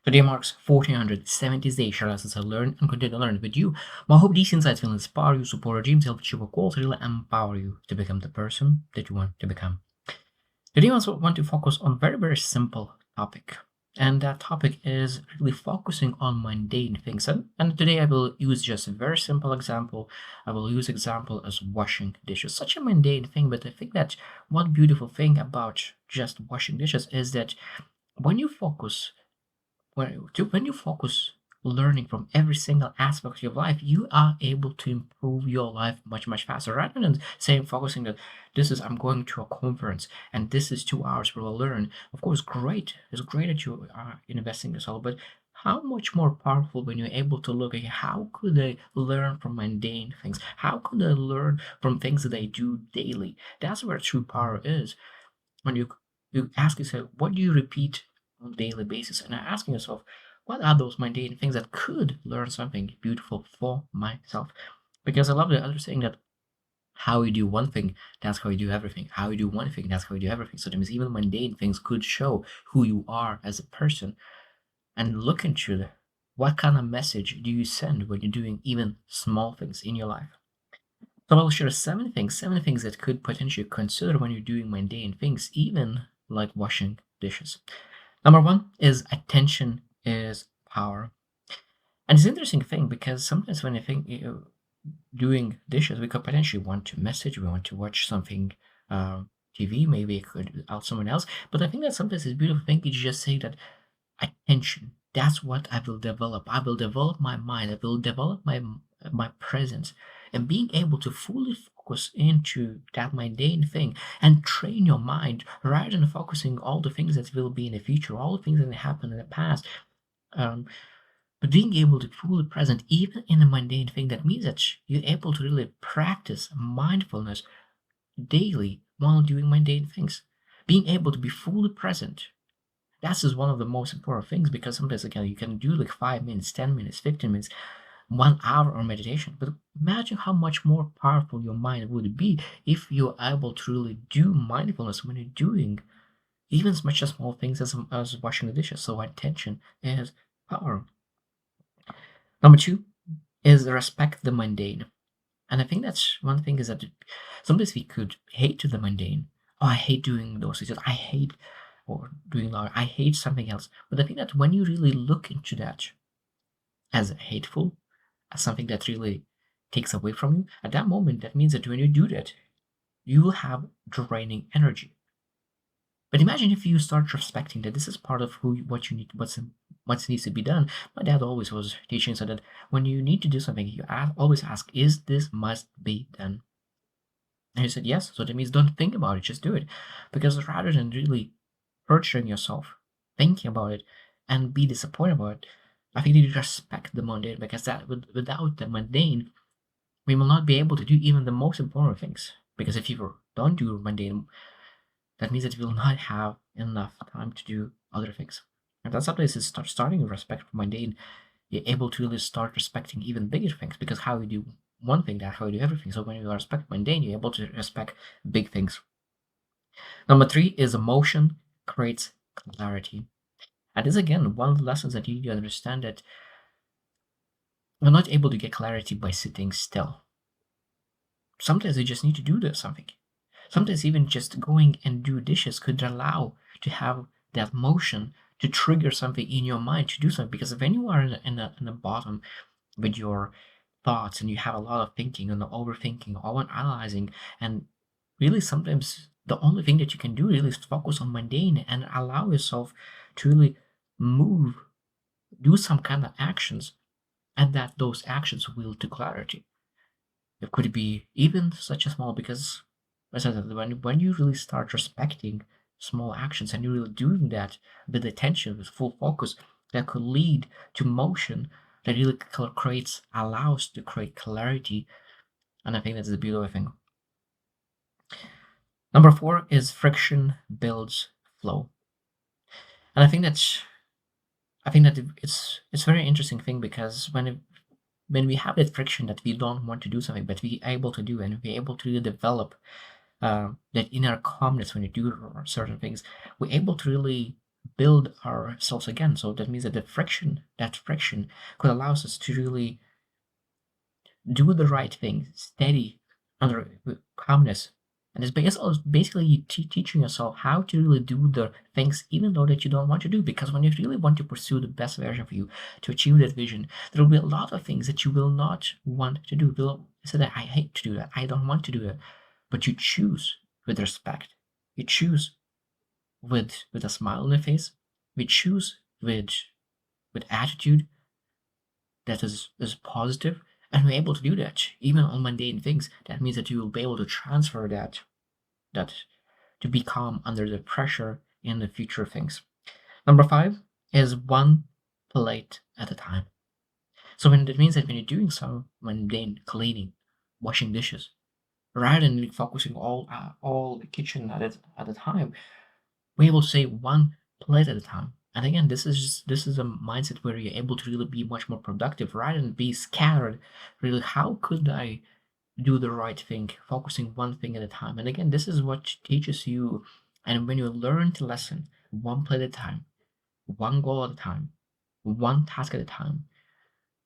Today marks 1470 days, Charles, as I learn and continue to learn with you. I hope these insights will inspire you, support your dreams, help achieve your goals, really empower you to become the person that you want to become. Today I also want to focus on very simple topic. And that topic is really focusing on mundane things. And today I will use just a very simple example. I will use example as washing dishes. Such a mundane thing, but I think that one beautiful thing about just washing dishes is that when you focus when you focus learning from every single aspect of your life, you are able to improve your life much faster rather than saying focusing that this is I'm going to a conference and this is 2 hours where I'll learn. Of course, great. It's great that you are investing yourself, but how much more powerful when you're able to look at how could I learn from mundane things? How could I learn from things that I do daily? That's where true power is. When you ask yourself, what do you repeat on a daily basis? And asking yourself, what are those mundane things that could learn something beautiful for myself? Because I love the other saying that how you do one thing, that's how you do everything. How you do one thing, that's how you do everything. So that means even mundane things could show who you are as a person. And look into what kind of message do you send when you're doing even small things in your life? So I'll share seven things that could potentially consider when you're doing mundane things, even like washing dishes. Number one is attention is power. And it's an interesting thing because sometimes when I think doing dishes, we could potentially want to message, we want to watch something, uh, TV, maybe it could out someone else. But I think that sometimes it's a beautiful thing to just say that attention, that's what I will develop. I will develop my mind, I will develop my presence, and being able to fully focus into that mundane thing and train your mind rather than focusing all the things that will be in the future, all the things that happened in the past. Um, but being able to fully present even in a mundane thing, that means that you're able to really practice mindfulness daily while doing mundane things. Being able to be fully present, that's just one of the most important things because sometimes again you can do like 5 minutes, 10 minutes, 15 minutes, 1 hour of meditation. But imagine how much more powerful your mind would be if you're able to really do mindfulness when you're doing even as much as small things as washing the dishes. So attention is power. Number two is respect the mundane. And I think that's one thing is that sometimes we could hate the mundane. Oh, I hate doing those things. I hate or doing law. I hate something else. But I think that when you really look into that as hateful, as something that really takes away from you, at that moment, that means that when you do that, you will have draining energy. But imagine if you start respecting that this is part of what you need, what needs to be done. My dad always was teaching so that when you need to do something, you always ask, "Is this must be done?" And he said, "Yes." So that means don't think about it, just do it, because rather than really torturing yourself, thinking about it, and be disappointed about it, I think you need to respect the mundane because without the mundane, we will not be able to do even the most important things. Because if you don't do mundane, that means that you will not have enough time to do other things. And that's sometimes is starting with respect for mundane, you're able to really start respecting even bigger things because how you do one thing, that's how you do everything. So when you respect mundane, you're able to respect big things. Number three is emotion creates clarity. And this again, one of the lessons that you need to understand that you're not able to get clarity by sitting still. Sometimes you just need to do this something. Sometimes even just going and do dishes could allow to have that motion to trigger something in your mind to do something. Because when you are in the bottom with your thoughts and you have a lot of thinking and overthinking, over analyzing, and really sometimes the only thing that you can do really is focus on mundane and allow yourself to really move, do some kind of actions, and that those actions will to clarity. It could be even such a small because as I said, when you really start respecting small actions and you're really doing that with attention, with full focus, that could lead to motion that really creates allows to create clarity. And I think that's the beautiful thing. Number four is friction builds flow. And I think that it's very interesting thing because when we have that friction that we don't want to do something, but we able to do and we're able to really develop that inner calmness when you do certain things, we're able to really build ourselves again. So that means that that friction could allow us to really do the right thing, steady, under calmness. And it's basically you teaching yourself how to really do the things even though that you don't want to do. Because when you really want to pursue the best version of you, to achieve that vision, there will be a lot of things that you will not want to do. You'll say that I hate to do that, I don't want to do that. But you choose with respect. You choose with a smile on your face. We choose with attitude that is positive, and we're able to do that even on mundane things. That means that you will be able to transfer that to be calm under the pressure in the future things. Number 5 is one plate at a time. So when it means that when you're doing some mundane cleaning, washing dishes, rather than focusing all the kitchen at a time, we're able to say one plate at a time. And again, this is a mindset where you're able to really be much more productive rather than be scattered. Really, how could I do the right thing, focusing one thing at a time? And again, this is what teaches you. And when you learn to lesson one plate at a time, one goal at a time, one task at a time,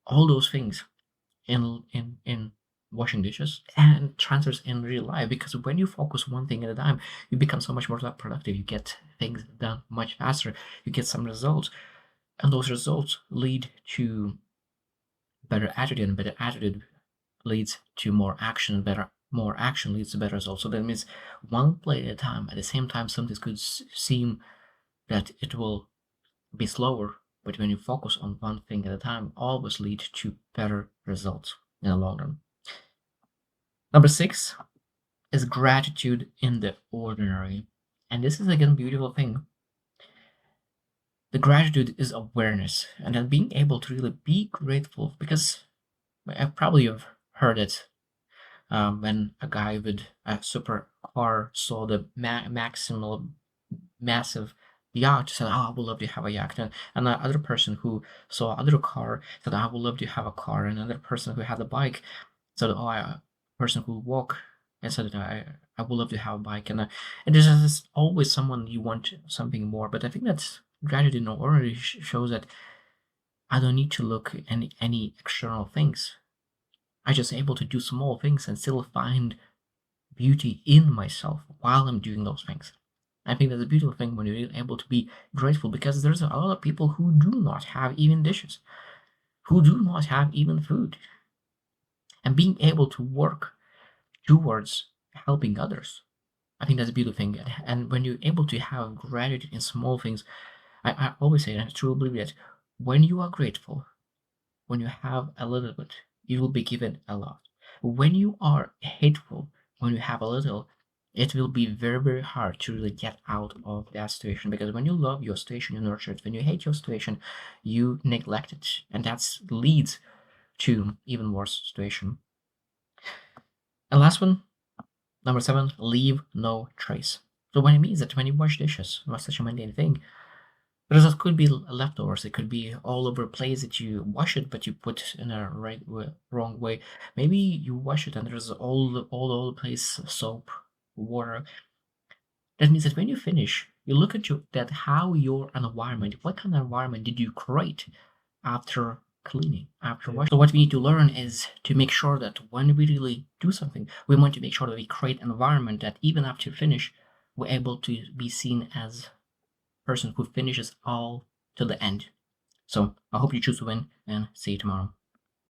all those things in washing dishes and transfers in real life, because when you focus one thing at a time, you become so much more productive. You get things done much faster, you get some results, and those results lead to better attitude, and better attitude leads to more action, better more action leads to better results. So that means one plate at a time. At the same time, something could seem that it will be slower, but when you focus on one thing at a time, always lead to better results in the long run. Number 6 is gratitude in the ordinary. And this is again a beautiful thing. The gratitude is awareness, and then being able to really be grateful, because I probably have heard it when a guy with a super car saw the massive yacht, said, "Oh, I would love to have a yacht." And the other person who saw another car said, "I would love to have a car." And another person who had a bike said, "Oh, person who walk," and said, I would love to have a bike." And there's just always someone you want something more. But I think that gratitude already shows that I don't need to look at any external things. I just able to do small things and still find beauty in myself while I'm doing those things. I think that's a beautiful thing when you're able to be grateful, because there's a lot of people who do not have even dishes, who do not have even food. And being able to work towards helping others, I think that's a beautiful thing. And when you're able to have gratitude in small things, I always say, and I truly believe that when you are grateful, when you have a little bit, you will be given a lot. When you are hateful, when you have a little, it will be very, very hard to really get out of that situation. Because when you love your situation, you nurture it. When you hate your situation, you neglect it. And that leads to even worse situation. And last one, number 7, leave no trace. So what it means that when you wash dishes, not such a mundane thing, because it could be leftovers, it could be all over the place that you wash it, but you put in a wrong way. Maybe you wash it and there's all over the place soap, water. That means that when you finish, you look at that how your environment, what kind of environment did you create after cleaning, after washing. So what we need to learn is to make sure that when we really do something, we want to make sure that we create an environment that even after finish, we're able to be seen as person who finishes all to the end. So I hope you choose to win, and see you tomorrow.